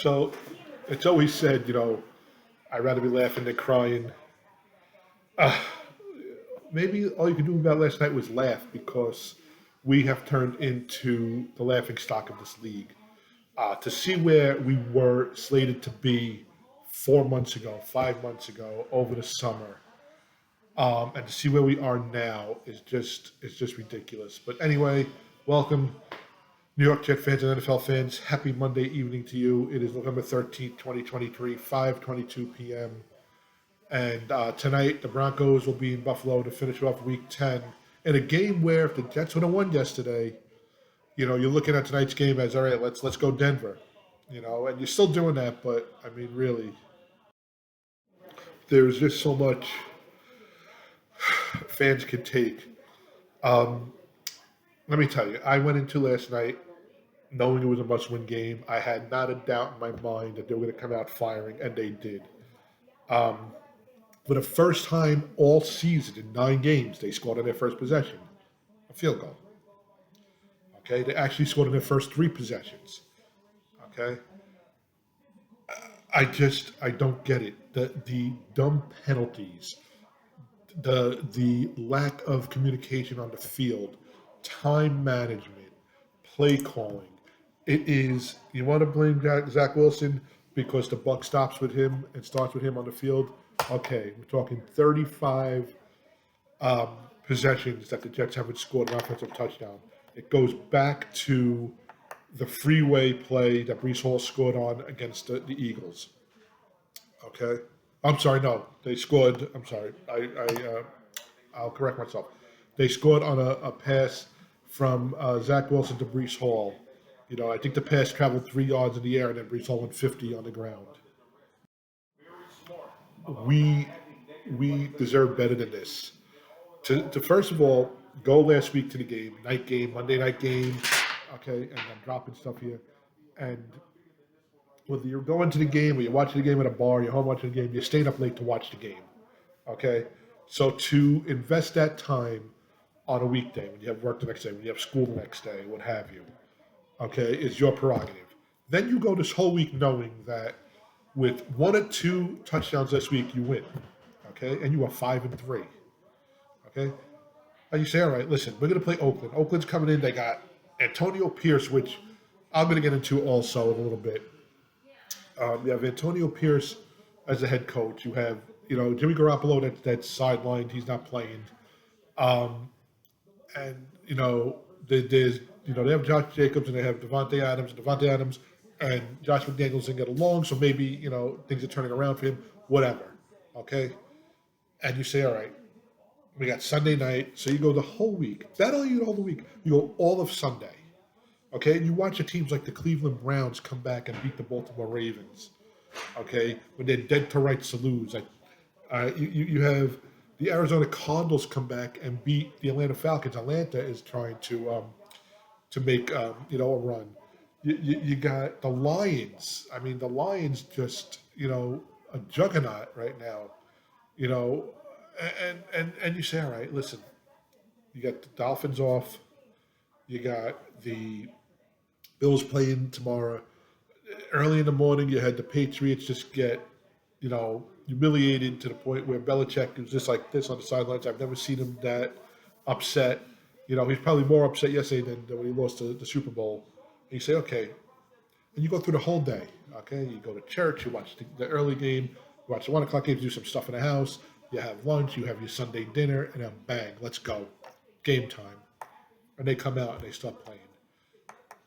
So it's always said, I'd rather be laughing than crying. Maybe all you could do about last night was laugh because we have turned into the laughing stock of this league. To see where we were slated to be 4 months ago, 5 months ago, over the summer, and to see where we are now is just ridiculous. But anyway, welcome, New York Jet fans and NFL fans. Happy Monday evening to you. It is November 13th, 2023, 5:22 p.m. And tonight, the Broncos will be in Buffalo to finish off Week 10 in a game where if the Jets would have won yesterday, you're looking at tonight's game as, all right, let's go Denver, and you're still doing that, but I mean, really, there's just so much fans can take. Let me tell you, I went into last night knowing it was a must-win game. I had not a doubt in my mind that they were going to come out firing, and they did. For the first time all season in 9 games, they scored on their first possession, a field goal. Okay, they actually scored in their first 3 possessions. Okay, I don't get it. The dumb penalties, the lack of communication on the field, time management, play calling. It is, you want to blame Zach Wilson because the buck stops with him and starts with him on the field. Okay, we're talking 35 possessions that the Jets haven't scored an offensive touchdown. It goes back to the freeway play that Brees Hall scored on against the Eagles. Okay, I'm sorry, no, they scored. I'm sorry, I'll correct myself. They scored on a pass from Zach Wilson to Brees Hall. I think the pass traveled 3 yards in the air, and then Brees Hall went 50 on the ground. We deserve better than this. To first of all go last week to the game, night game, Monday night game. Okay, and I'm dropping stuff here. And whether you're going to the game or you're watching the game at a bar, you're home watching the game, you're staying up late to watch the game. Okay, so to invest that time on a weekday when you have work the next day, when you have school the next day, what have you, okay, is your prerogative. Then you go this whole week knowing that with 1 or 2 touchdowns this week, you win. Okay, and you are 5-3. Okay, and you say, all right, listen, we're going to play Oakland. Oakland's coming in. They got Antonio Pierce, which I'm going to get into also in a little bit. You have Antonio Pierce as the head coach. You have, Jimmy Garoppolo that's sidelined. He's not playing. And, there's, they have Josh Jacobs and they have Devontae Adams. Devontae Adams and Josh McDaniels didn't get along, so maybe, things are turning around for him. Whatever. Okay? And you say, all right, we got Sunday night, so you go the whole week. Not only you all the week, you go all of Sunday. Okay, and you watch the teams like the Cleveland Browns come back and beat the Baltimore Ravens. Okay, when they're dead to rights to lose. Like, you have the Arizona Cardinals come back and beat the Atlanta Falcons. Atlanta is trying to make a run. You got the Lions. I mean, the Lions just a juggernaut right now. And you say, all right, listen, you got the Dolphins off, you got the Bills playing tomorrow. Early in the morning, you had the Patriots just get, humiliated to the point where Belichick is just like this on the sidelines. I've never seen him that upset. He's probably more upset yesterday than when he lost the Super Bowl. And you say, okay, and you go through the whole day. Okay, you go to church, you watch the early game, you watch the 1 o'clock game, do some stuff in the house. You have lunch, you have your Sunday dinner, and then bang, let's go. Game time. And they come out and they start playing.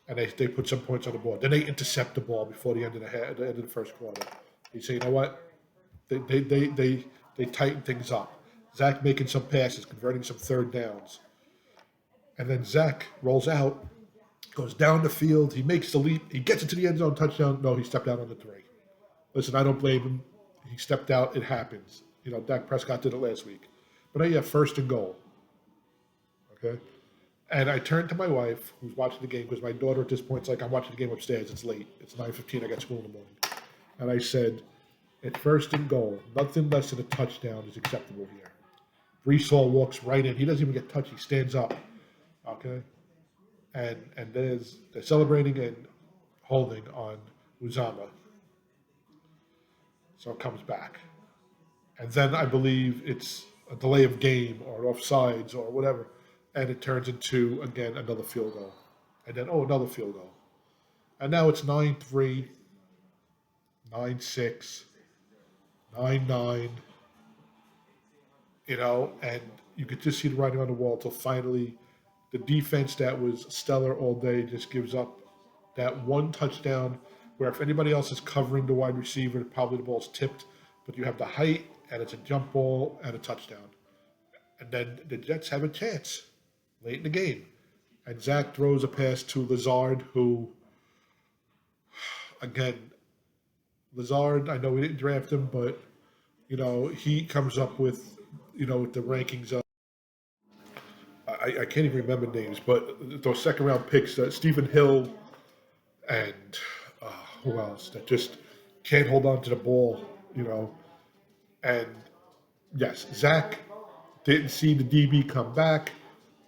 And they put some points on the board. Then they intercept the ball before the end of the first quarter. You say, you know what? They tighten things up. Zach making some passes, converting some third downs. And then Zach rolls out, goes down the field, he makes the leap, he gets into the end zone, touchdown. No, he stepped out on the 3. Listen, I don't blame him. He stepped out, it happens. Dak Prescott did it last week. But now you have 1st and goal. Okay? And I turned to my wife, who's watching the game, because my daughter at this point is like, I'm watching the game upstairs. It's late. It's 9:15. I got school in the morning. And I said, at 1st and goal, nothing less than a touchdown is acceptable here. Brees Hall walks right in. He doesn't even get touched. He stands up. Okay? And they're celebrating and holding on Uzama. So it comes back. And then I believe it's a delay of game or offsides or whatever. And it turns into, again, another field goal. And then, oh, another field goal. And now it's 9-3, 9-6, 9-9, and you could just see the writing on the wall until finally the defense that was stellar all day just gives up that one touchdown where if anybody else is covering the wide receiver, probably the ball's tipped, but you have the height and it's a jump ball and a touchdown. And then the Jets have a chance late in the game. And Zach throws a pass to Lazard, who, again, Lazard, I know we didn't draft him, but, he comes up with, with the rankings of, I can't even remember names, but those second round picks, Stephen Hill and who else, that just can't hold on to the ball, And yes, Zach didn't see the DB come back.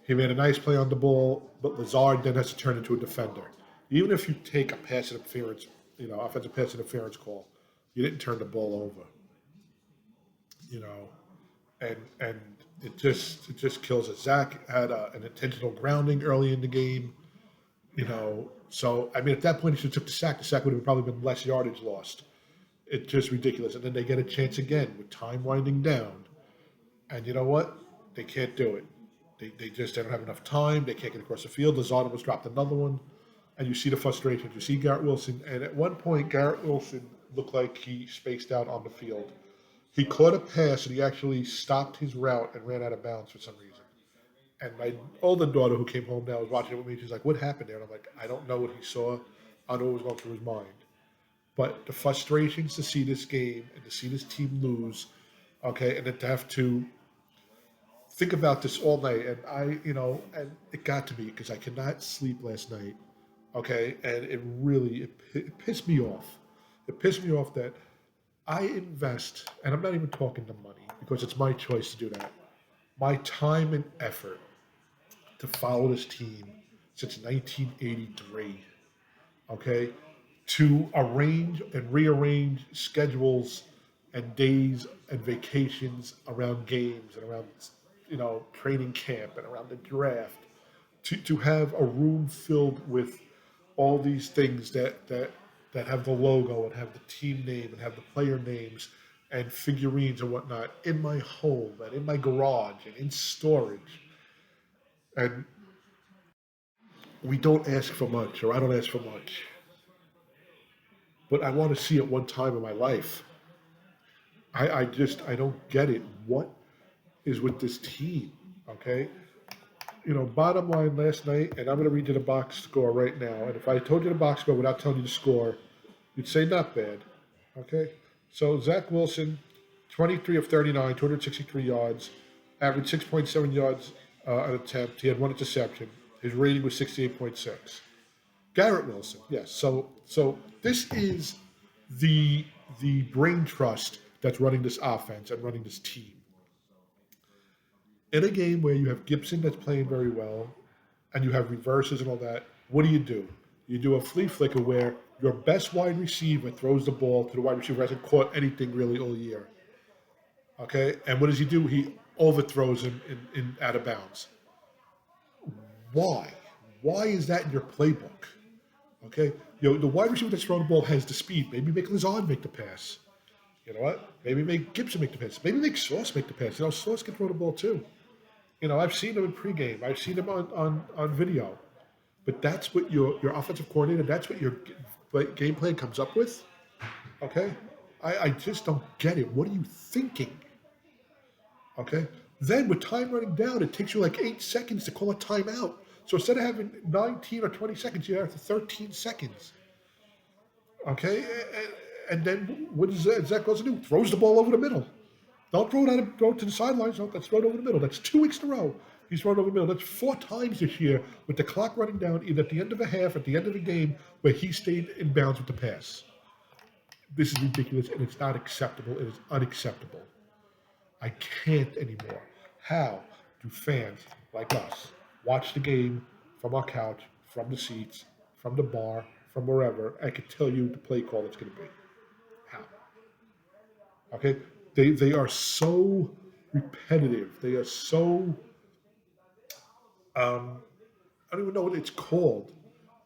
He made a nice play on the ball, but Lazard then has to turn into a defender. Even if you take a pass interference, offensive pass interference call, you didn't turn the ball over. And it just kills it. Zach had an intentional grounding early in the game. So I mean, at that point, he should have took the sack. The sack would have probably been less yardage lost. It's just ridiculous. And then they get a chance again with time winding down. And you know what? They can't do it. They don't have enough time. They can't get across the field. Lazard almost dropped another one. And you see the frustration. You see Garrett Wilson. And at one point, Garrett Wilson looked like he spaced out on the field. He caught a pass and he actually stopped his route and ran out of bounds for some reason. And my older daughter, who came home now, was watching it with me. She's like, "What happened there?" And I'm like, "I don't know what he saw. I don't know what was going through his mind." But the frustrations to see this game and to see this team lose, okay, and then to have to think about this all night, and and it got to me because I could not sleep last night, okay, and it pissed me off. It pissed me off that I invest, and I'm not even talking the money because it's my choice to do that. My time and effort to follow this team since 1983, okay, to arrange and rearrange schedules and days and vacations around games and around training camp and around the draft, to have a room filled with all these things that have the logo and have the team name and have the player names and figurines and whatnot in my home and in my garage and in storage. And we don't ask for much, or I don't ask for much, but I want to see it one time in my life. I don't get it. What is with this team? Okay, bottom line last night, and I'm going to read you the box score right now. And if I told you the box score without telling you the score, you'd say not bad. Okay, so Zach Wilson, 23 of 39, 263 yards, averaged 6.7 yards an attempt. He had one interception. His rating was 68.6. Garrett Wilson, yes. So this is the brain trust that's running this offense and running this team. In a game where you have Gibson that's playing very well, and you have reverses and all that, what do? You do a flea flicker where your best wide receiver throws the ball to the wide receiver who hasn't caught anything really all year. Okay, and what does he do? He overthrows him in out of bounds. Why? Why is that in your playbook? Okay, the wide receiver that's throwing the ball has the speed. Maybe make Lazard make the pass. You know what? Maybe make Gibson make the pass. Maybe make Sauce make the pass. Sauce can throw the ball too. I've seen him in pregame. I've seen him on video. But that's what your offensive coordinator, that's what your game plan comes up with. Okay? I just don't get it. What are you thinking? Okay? Then with time running down, it takes you like 8 seconds to call a timeout. So instead of having 19 or 20 seconds, you have 13 seconds. Okay? And then what does Zach Wilson do? Throws the ball over the middle. Don't throw it to the sidelines. No, let's throw it over the middle. That's 2 weeks in a row. He's thrown over the middle. That's 4 times this year with the clock running down, either at the end of a half, at the end of a game, where he stayed in bounds with the pass. This is ridiculous, and it's not acceptable. It is unacceptable. I can't anymore. How do fans like us watch the game from our couch, from the seats, from the bar, from wherever, I could tell you the play call it's going to be? How? Okay, they are so repetitive. They are so I don't even know what it's called,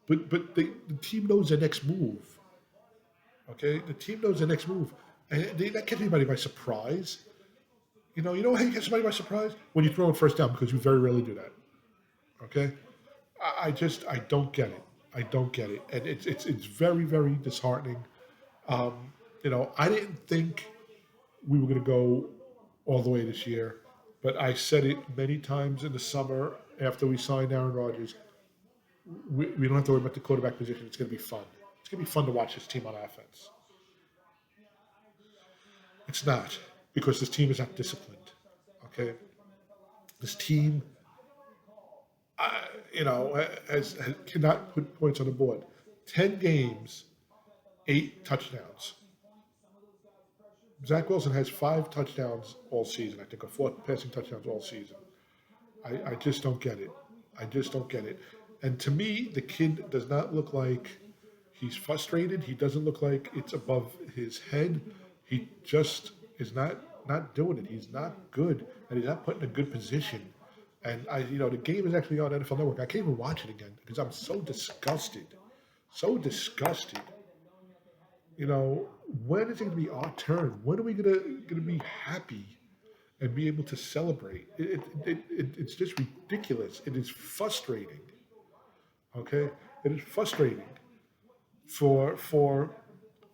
but the team knows the next move. Okay, the team knows the next move, and that catches anybody by surprise. You know how you catch somebody by surprise when you throw in first down because you very rarely do that. Okay, I don't get it. I don't get it, and it's very very disheartening. I didn't think we were going to go all the way this year, but I said it many times in the summer after we signed Aaron Rodgers. We don't have to worry about the quarterback position. It's going to be fun. It's going to be fun to watch this team on offense. It's not because this team is not disciplined. Okay, this team, has cannot put points on the board. 10 games, 8 touchdowns. Zach Wilson has 5 touchdowns all season. I think, or 4 passing touchdowns all season. I just don't get it. I just don't get it. And to me, the kid does not look like he's frustrated. He doesn't look like it's above his head. He just is not doing it. He's not good, and he's not put in a good position. And the game is actually on NFL Network. I can't even watch it again because I'm so disgusted, so disgusted. When is it going to be our turn? When are we gonna be happy and be able to celebrate? It's just ridiculous. It is frustrating. Okay, it is frustrating for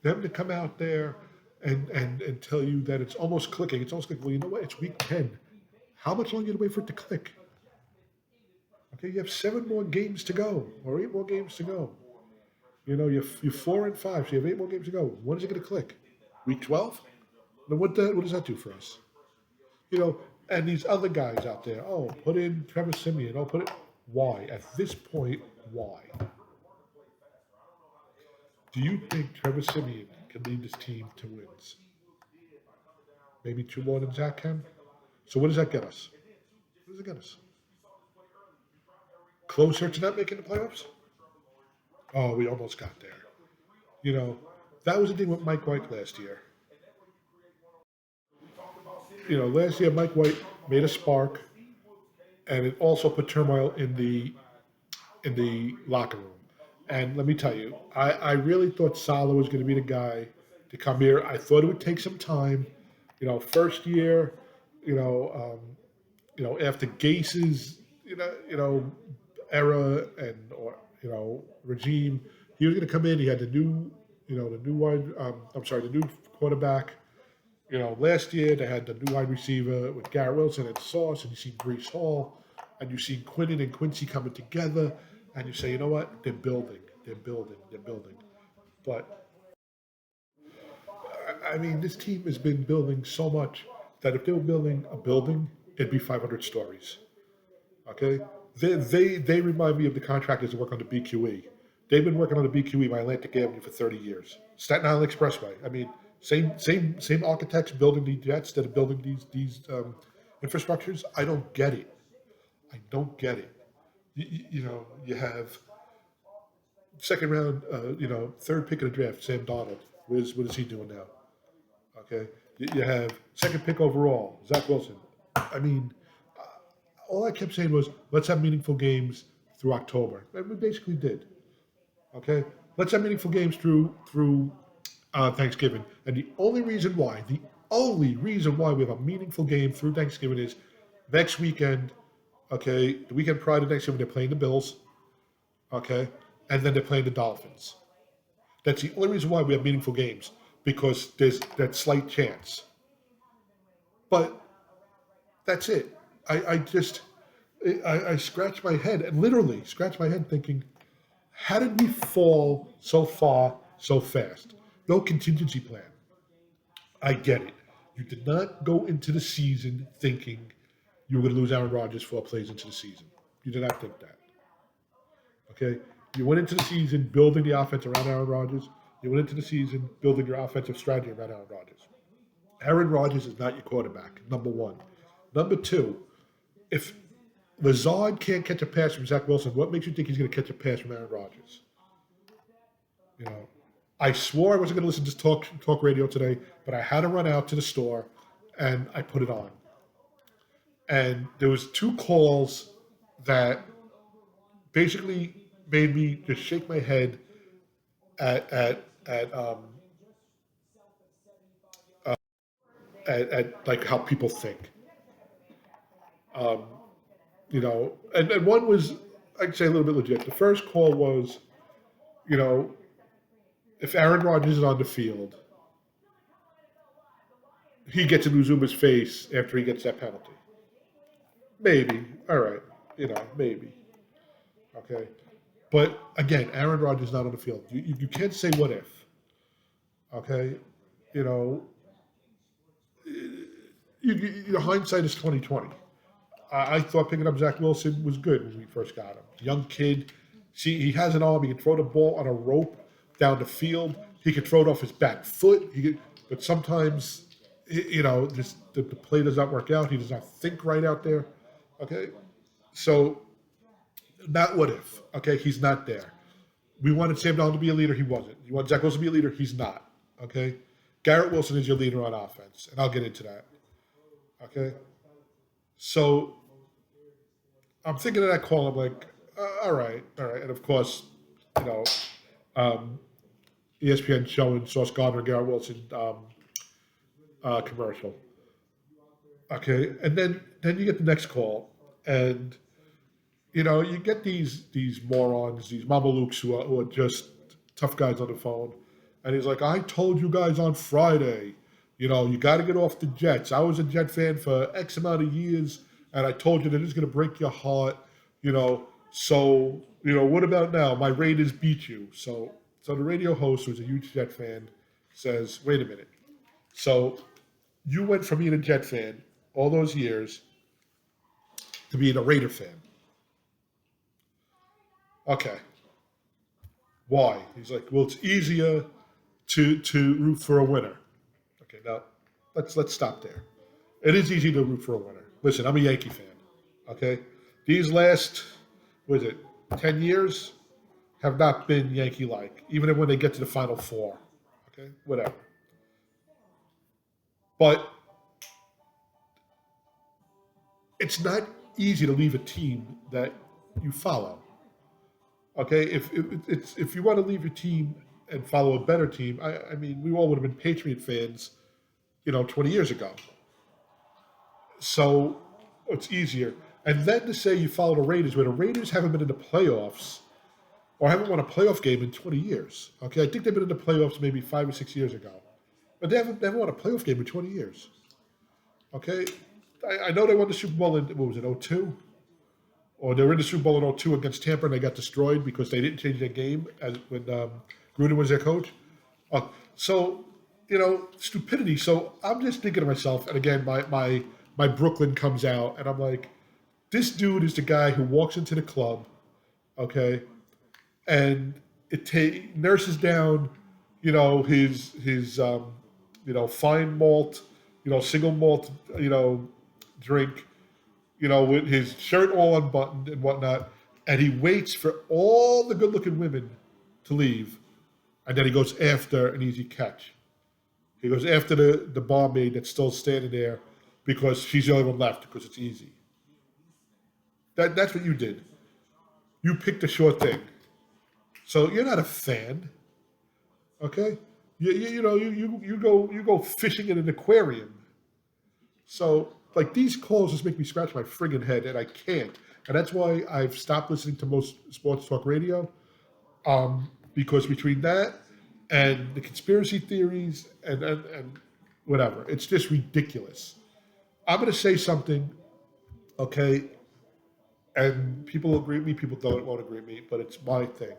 them to come out there and tell you that it's almost clicking. It's almost clicking. Well, you know what? It's week 10. How much longer do you wait for it to click? Okay, you have 7 more games to go, or 8 more games to go. You're 4-5, so you have 8 more games to go. When is it going to click? Week 12? Then what does that do for us? And these other guys out there. Oh, put in Trevor Siemian. Oh, put it. Why? At this point, why? Do you think Trevor Siemian can lead this team to wins? Maybe 2 more than Zach can? So what does that get us? What does it get us? Closer to not making the playoffs? Oh, we almost got there. You know, that was the thing with Mike White last year. Last year Mike White made a spark, and it also put turmoil in the locker room. And let me tell you, I really thought Salah was going to be the guy to come here. I thought it would take some time. First year, you know, after Gase's, era or regime, he was going to come in. He had the new quarterback. Last year they had the new wide receiver with Garrett Wilson and Sauce, and you see Brees Hall, and you see Quinnen and Quincy coming together, and you say, you know what? They're building. They're building. They're building. But I mean, this team has been building so much that if they were building a building, it'd be 500 stories. Okay, they remind me of the contractors that work on the BQE. They've been working on the BQE by Atlantic Avenue for 30 years. Staten Island Expressway. I mean, same architects building the jets that are building these infrastructures. I don't get it. I don't get it. You have second round, third pick of the draft, Sam Donald. What is he doing now? Okay, you have second pick overall, Zach Wilson. I mean, all I kept saying was, let's have meaningful games through October, and we basically did. Okay, let's have meaningful games through Thanksgiving, and the only reason why we have a meaningful game through Thanksgiving is next weekend. Okay, the weekend prior to Thanksgiving, they're playing the Bills. Okay, and then they're playing the Dolphins. That's the only reason why we have meaningful games, because there's that slight chance. But that's it. I scratch my head, and literally scratch my head thinking, how did we fall so far so fast? No contingency plan. I get it. You did not go into the season thinking you were going to lose Aaron Rodgers 4 plays into the season. You did not think that. Okay? You went into the season building the offense around Aaron Rodgers. You went into the season building your offensive strategy around Aaron Rodgers. Aaron Rodgers is not your quarterback, number one. Number two, if Lazard can't catch a pass from Zach Wilson, what makes you think he's going to catch a pass from Aaron Rodgers? You know, I swore I wasn't going to listen to talk radio today, but I had to run out to the store, and I put it on. And there was two calls that basically made me just shake my head at uh, at like how people think. Um, and one was, I'd say, a little bit legit. The first call was, you know, if Aaron Rodgers is on the field, he gets in Uzuma's face after he gets that penalty. Maybe. All right. Maybe. Okay. But again, Aaron Rodgers is not on the field. You can't say what if. Okay. You know, hindsight is 2020. I thought picking up Zach Wilson was good when we first got him. Young kid. See, he has an arm. He can throw the ball on a rope down the field. He can throw it off his back foot. But sometimes, just the play does not work out. He does not think right out there. Okay, so not what if. Okay, he's not there. We wanted Sam Darnold to be a leader. He wasn't. You want Zach Wilson to be a leader. He's not. Okay, Garrett Wilson is your leader on offense, and I'll get into that. Okay, so I'm thinking of that call. I'm like, all right, and of course, you know, ESPN showing Sauce Gardner, Garrett Wilson commercial. Okay, and then you get the next call, and you get these morons, these mamalukes who are just tough guys on the phone, and he's like, I told you guys on Friday, you got to get off the Jets. I was a Jet fan for X amount of years, and I told you that it's going to break your heart, So what about now? My Raiders beat you, so the radio host, who's a huge Jet fan, says, wait a minute, so you went from being a Jet fan all those years to being a Raider fan. Okay. Why? He's like, well, it's easier to root for a winner. Okay, now let's stop there. It is easy to root for a winner. Listen, I'm a Yankee fan. Okay? These last, 10 years have not been Yankee-like, even when they get to the Final Four. Okay? Whatever. But it's not easy to leave a team that you follow. Okay, if you want to leave your team and follow a better team, I mean, we all would have been Patriot fans, 20 years ago. So it's easier. And then to say you follow the Raiders, where the Raiders haven't been in the playoffs or haven't won a playoff game in 20 years. Okay, I think they've been in the playoffs maybe 5 or 6 years ago, but they haven't won a playoff game in 20 years. Okay, I know they won the Super Bowl in, what was it, 02? Or they were in the Super Bowl in 02 against Tampa, and they got destroyed because they didn't change their game when Gruden was their coach. So, stupidity. So I'm just thinking to myself, and again, my Brooklyn comes out, and I'm like, this dude is the guy who walks into the club, okay, and it nurses down, his fine malt, single malt, drink, with his shirt all unbuttoned and whatnot, and he waits for all the good-looking women to leave, and then he goes after an easy catch. He goes after the barmaid that's still standing there because she's the only one left because it's easy. That's what you did. You picked a short thing. So you're not a fan, okay? You go fishing in an aquarium. So like these calls just make me scratch my friggin' head, and I can't. And that's why I've stopped listening to most sports talk radio, because between that and the conspiracy theories and whatever, it's just ridiculous. I'm going to say something, okay, and people agree with me, people won't agree with me, but it's my thing.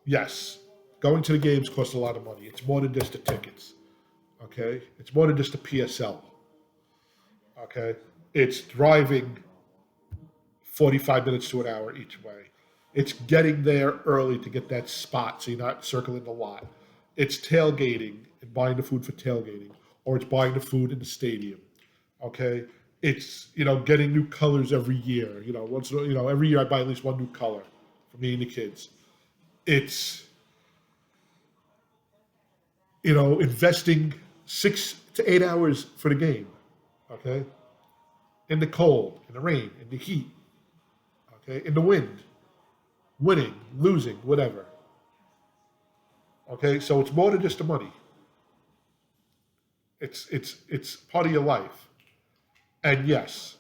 Yes, going to the games costs a lot of money. It's more than just the tickets, okay? It's more than just the PSL. Okay, it's driving 45 minutes to an hour each way. It's getting there early to get that spot so you're not circling the lot. It's tailgating and buying the food for tailgating, or it's buying the food in the stadium. Okay, it's getting new colors every year. Every year I buy at least one new color for me and the kids. It's investing 6 to 8 hours for the game, okay, in the cold, in the rain, in the heat, okay, in the wind, winning, losing, whatever. Okay, so it's more than just the money. It's part of your life. And yes,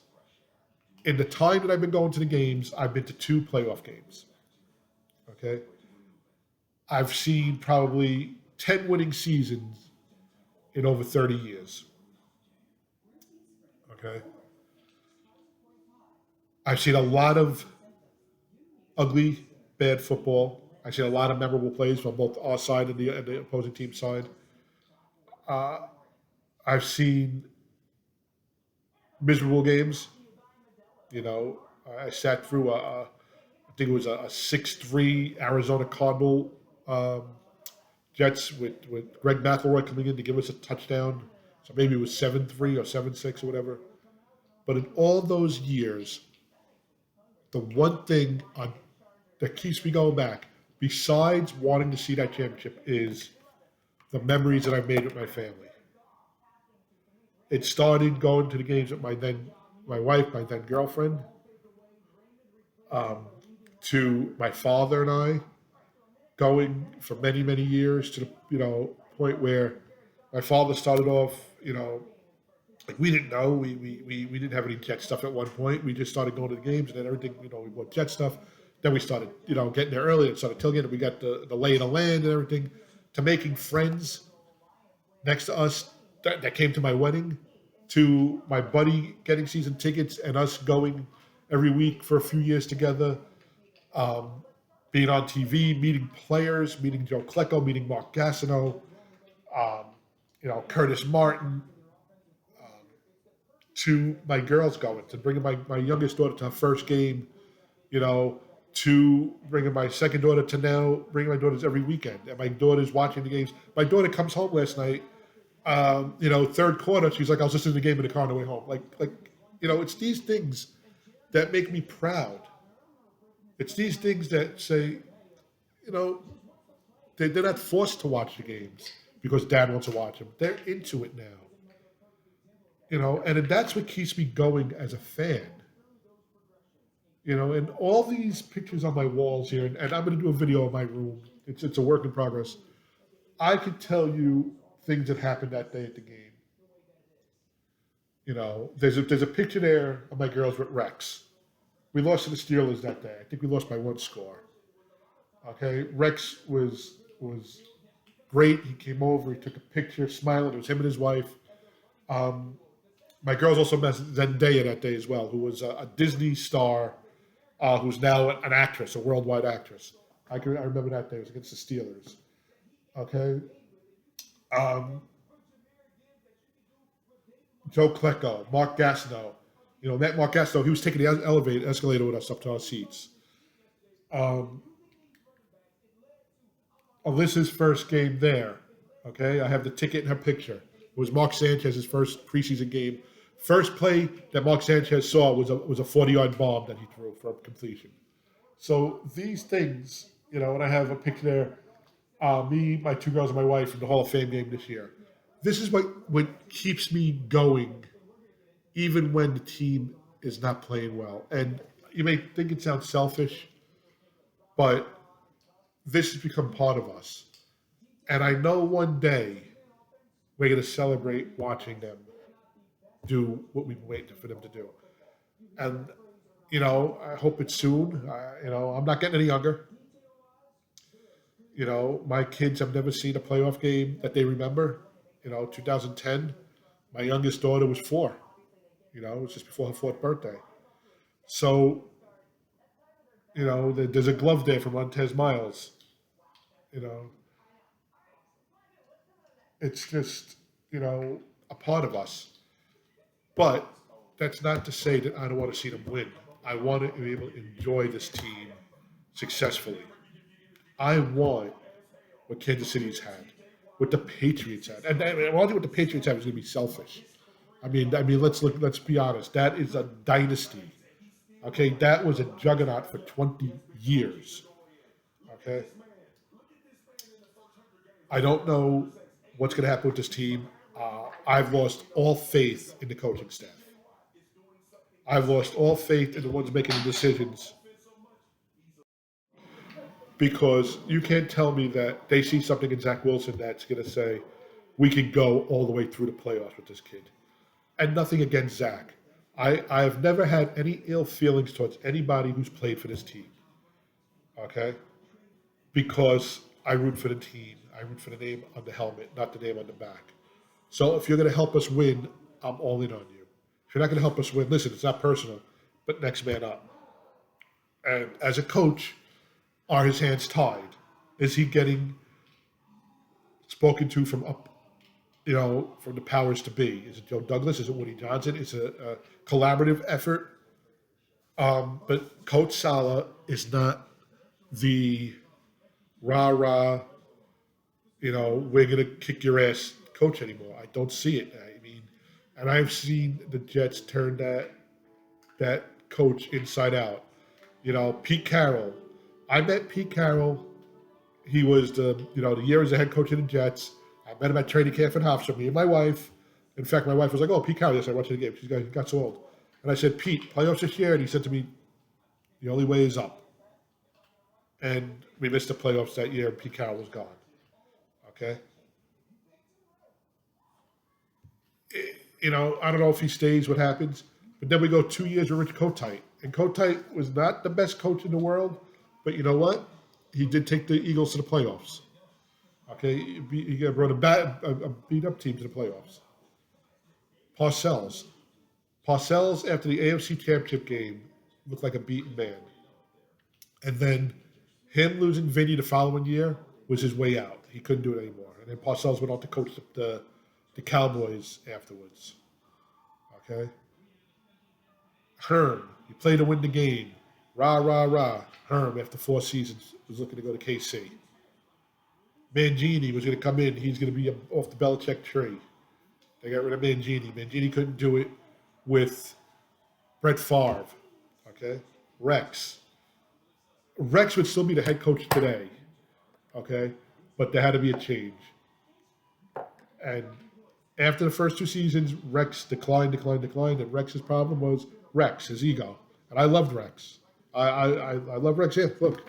in the time that I've been going to the games, I've been to 2 playoff games. Okay, I've seen probably 10 winning seasons in over 30 years. Okay, I've seen a lot of ugly, bad football. I've seen a lot of memorable plays from both our side and the opposing team side. Uh, I've seen miserable games. I sat through I think it was a 6-3 Arizona Cardinal um, Jets with Greg McElroy coming in to give us a touchdown. So maybe it was 7-3 or 7-6 or whatever. But in all those years, the one thing that keeps me going back, besides wanting to see that championship, is the memories that I've made with my family. It started going to the games with my wife, my then girlfriend, um, to my father and I, going for many many years to the point where my father started off, like we didn't know we didn't have any jet stuff at one point. We just started going to the games and then everything, we bought jet stuff. Then we started getting there early and started tilling it. We got the lay of the land and everything, to making friends next to us that came to my wedding, to my buddy getting season tickets and us going every week for a few years together, um, being on TV, meeting players, meeting Joe Klecko, meeting Mark Gastineau, um, Curtis Martin, to my girls going, to bringing my youngest daughter to her first game, to bringing my second daughter, to now bringing my daughters every weekend. And my daughter's watching the games. My daughter comes home last night, third quarter, she's like, I was listening to the game in the car on the way home. It's these things that make me proud. It's these things that say, you know, they're not forced to watch the games because dad wants to watch them. They're into it now. And that's what keeps me going as a fan. And all these pictures on my walls here, and I'm going to do a video of my room. It's a work in progress. I could tell you things that happened that day at the game. There's a picture there of my girls with Rex. We lost to the Steelers that day. I think we lost by 1 score. Okay, Rex was great. He came over. He took a picture, smiling. It was him and his wife. My girls also met Zendaya that day as well, who was a Disney star, who's now an actress, a worldwide actress. I remember that day. It was against the Steelers. Okay. Joe Klecko, Mark Gastineau. Met Mark Gastineau. He was taking the escalator with us up to our seats. Alyssa's first game there. Okay, I have the ticket and her picture. It was Mark Sanchez's first preseason game. First play that Mark Sanchez saw was a 40-yard bomb that he threw for completion. So these things, and I have a picture there, me, my 2 girls, and my wife from the Hall of Fame game this year. This is what keeps me going, even when the team is not playing well. And you may think it sounds selfish, but this has become part of us. And I know one day we're going to celebrate watching them do what we've been waiting for them to do. And, I hope it's soon. I'm not getting any younger. My kids have never seen a playoff game that they remember. 2010, my youngest daughter was 4. It was just before her 4th birthday. So, there's a glove there from Montez Miles. It's just, a part of us. But that's not to say that I don't want to see them win. I want to be able to enjoy this team successfully. I want what Kansas City's had, what the Patriots had. And I want what the Patriots had is going to be selfish. I mean, let's be honest. That is a dynasty. Okay, that was a juggernaut for 20 years. Okay, I don't know what's going to happen with this team. I've lost all faith in the coaching staff. I've lost all faith in the ones making the decisions because you can't tell me that they see something in Zach Wilson that's going to say, we can go all the way through the playoffs with this kid. And nothing against Zach. I've never had any ill feelings towards anybody who's played for this team. Okay? Because I root for the team. I root for the name on the helmet, not the name on the back. So if you're going to help us win, I'm all in on you. If you're not going to help us win, listen, it's not personal, but next man up. And as a coach, are his hands tied? Is he getting spoken to from up, from the powers to be? Is it Joe Douglas? Is it Woody Johnson? It's a collaborative effort. But Coach Saleh is not the rah-rah, we're going to kick your ass coach anymore. I don't see it. I mean, and I've seen the Jets turn that coach inside out. Pete Carroll. I met Pete Carroll. He was the year as a head coach of the Jets. I met him at training camp in Hofstra, me and my wife. In fact, my wife was like, oh, Pete Carroll, yes, I watched the game. She got so old. And I said, Pete, playoffs this year? And he said to me, the only way is up. And we missed the playoffs that year, and Pete Carroll was gone. Okay? I don't know if he stays, what happens. But then we go 2 years with Rich Kotite. And Kotite was not the best coach in the world, but you know what? He did take the Eagles to the playoffs. Okay? He brought a beat-up team to the playoffs. Parcells, after the AFC Championship game, looked like a beaten man. And then him losing Vinny the following year was his way out. He couldn't do it anymore. And then Parcells went on to coach the Cowboys afterwards. Okay? Herm, he played to win the game. Rah, rah, rah. Herm, after 4 seasons, was looking to go to KC. Mangini was going to come in. He's going to be off the Belichick tree. They got rid of Mangini. Mangini couldn't do it with Brett Favre. Okay? Rex would still be the head coach today. Okay? But there had to be a change. And after the first 2 seasons, Rex declined. And Rex's problem was Rex, his ego. And I loved Rex. I love Rex. Here, look.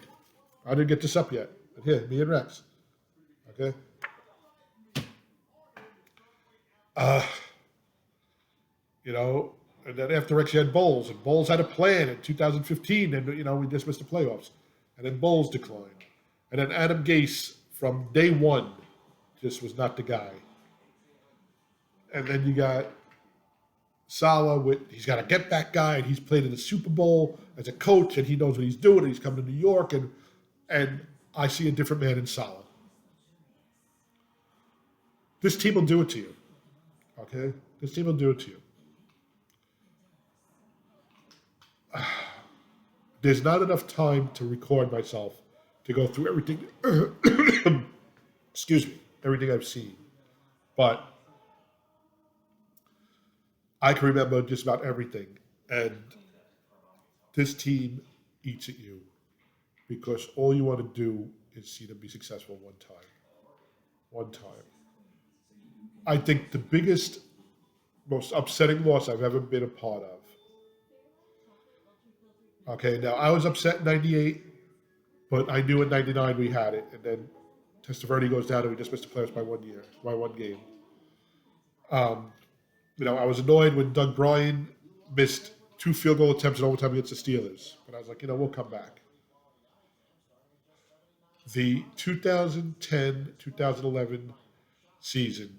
I didn't get this up yet. But here, me and Rex. Okay? And then after Rex, you had Bowles. And Bowles had a plan in 2015. And, we just missed the playoffs. And then Bowles declined. And then Adam Gase, from day one, just was not the guy. And then you got Saleh he's got a get-back guy, and he's played in the Super Bowl as a coach, and he knows what he's doing, and he's coming to New York, and I see a different man in Saleh. This team will do it to you, okay? This team will do it to you. There's not enough time to record myself to go through everything, everything I've seen. But I can remember just about everything. And this team eats at you because all you want to do is see them be successful one time. One time. I think the biggest, most upsetting loss I've ever been a part of. Okay, now I was upset in 98, but I knew in 99 we had it. And then Testaverde goes down and we just missed the playoffs by 1 game. I was annoyed when Doug Bryan missed 2 field goal attempts in overtime against the Steelers. But I was like, we'll come back. The 2010-2011 season,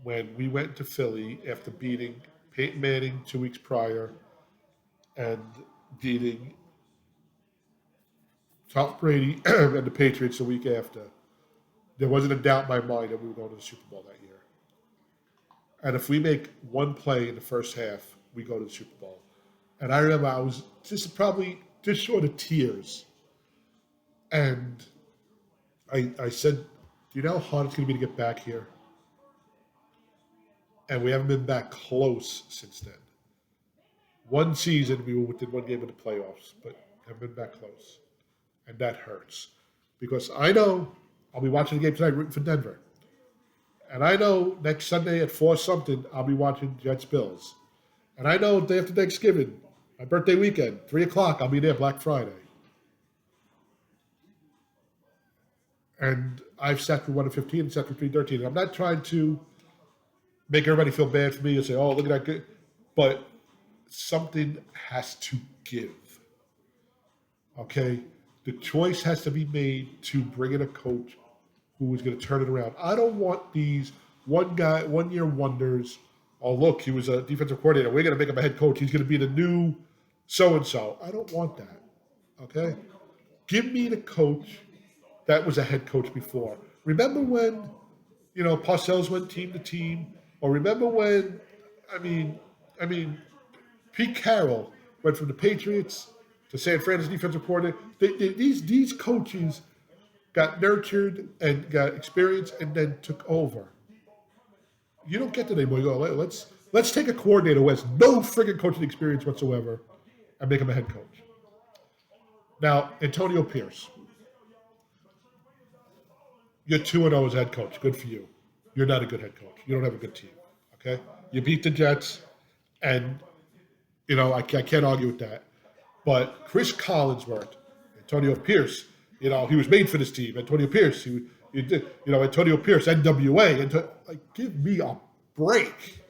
when we went to Philly after beating Peyton Manning 2 weeks prior and beating Tom Brady and the Patriots the week after, there wasn't a doubt in my mind that we were going to the Super Bowl that year. And if we make one play in the first half, we go to the Super Bowl. And I remember I was probably just short of tears. And I said, do you know how hard it's going to be to get back here? And we haven't been back close since then. One season, we were within 1 game of the playoffs, but haven't been back close. And that hurts. Because I know I'll be watching the game tonight rooting for Denver. And I know next Sunday at 4 something, I'll be watching Jets Bills. And I know day after Thanksgiving, my birthday weekend, 3 o'clock, I'll be there Black Friday. And I've sat through 1 to 15 and sat through 3:13. And I'm not trying to make everybody feel bad for me and say, oh, look at that good. But something has to give. Okay? The choice has to be made to bring in a coach who is going to turn it around. I don't want these one year wonders. Oh, look, he was a defensive coordinator. We're going to make him a head coach. He's going to be the new so-and-so. I don't want that. Okay? Give me the coach that was a head coach before. Remember when, Parcells went team to team? Or remember when, Pete Carroll went from the Patriots to San Francisco defensive coordinator. These coaches got nurtured and got experience and then took over. You don't get that anymore. You go, let's take a coordinator who has no friggin' coaching experience whatsoever and make him a head coach. Now, Antonio Pierce. You're 2-0 as head coach. Good for you. You're not a good head coach. You don't have a good team. Okay? You beat the Jets, and, I can't argue with that. But Chris Collinsworth, Antonio Pierce, he was made for this team. Antonio Pierce, Antonio Pierce, NWA. Give me a break.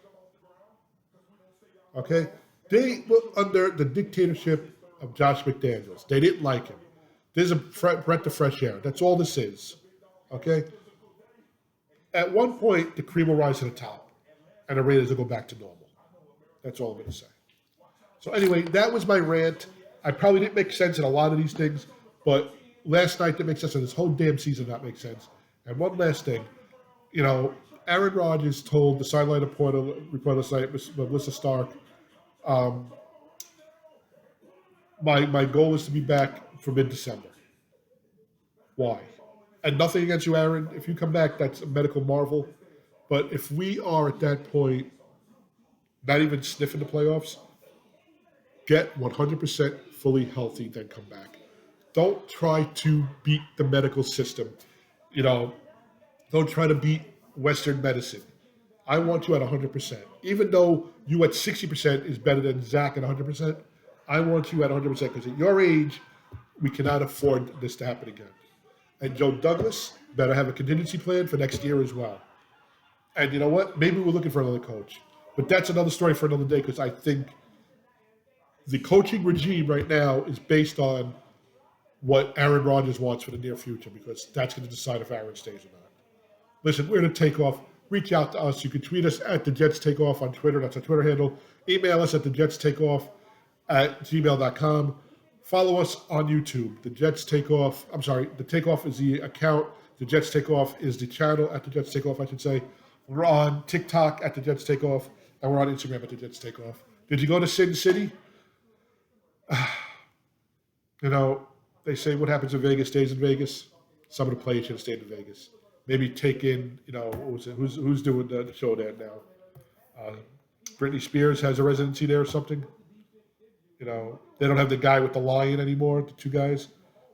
Okay? They were under the dictatorship of Josh McDaniels. They didn't like him. There's a breath of fresh air. That's all this is. Okay? At one point, the cream will rise to the top, and the Raiders will go back to normal. That's all I'm going to say. So anyway, that was my rant. I probably didn't make sense in a lot of these things, but last night didn't make sense, and this whole damn season not make sense. And one last thing. Aaron Rodgers told the sideline reporter last night, Melissa Stark, my goal is to be back for mid-December. Why? And nothing against you, Aaron. If you come back, that's a medical marvel. But if we are at that point, not even sniffing the playoffs, get 100% fully healthy, then come back. Don't try to beat the medical system. Don't try to beat Western medicine. I want you at 100%. Even though you at 60% is better than Zach at 100%, I want you at 100% because at your age, we cannot afford this to happen again. And Joe Douglas better have a contingency plan for next year as well. And you know what? Maybe we're looking for another coach. But that's another story for another day because I think the coaching regime right now is based on what Aaron Rodgers wants for the near future because that's going to decide if Aaron stays or not. Listen, we're going to take off. Reach out to us. You can tweet us at the Jets Takeoff on Twitter. That's our Twitter handle. Email us at thejets_takeoff@gmail.com. Follow us on YouTube. The Jets Takeoff. I'm sorry. The Takeoff is the account. The Jets Takeoff is the channel at the Jets Takeoff, I should say. We're on TikTok at the Jets Takeoff, and we're on Instagram at the Jets Takeoff. Did you go to Sin City? They say what happens in Vegas stays in Vegas. Some of the players should have stayed in Vegas. Maybe take in, what was it? Who's doing the show there now? Britney Spears has a residency there or something. They don't have the guy with the lion anymore, the two guys.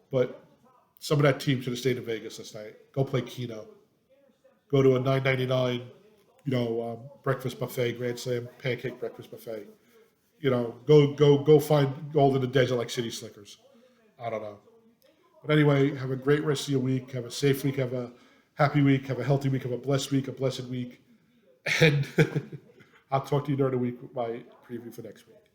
But some of that team should have stayed in Vegas last night. Go play Keno. Go to a $9.99, breakfast buffet, Grand Slam pancake breakfast buffet. Go find gold in the desert like City Slickers. I don't know. But anyway, have a great rest of your week. Have a safe week. Have a happy week. Have a healthy week. Have a blessed week. And I'll talk to you during the week with my preview for next week.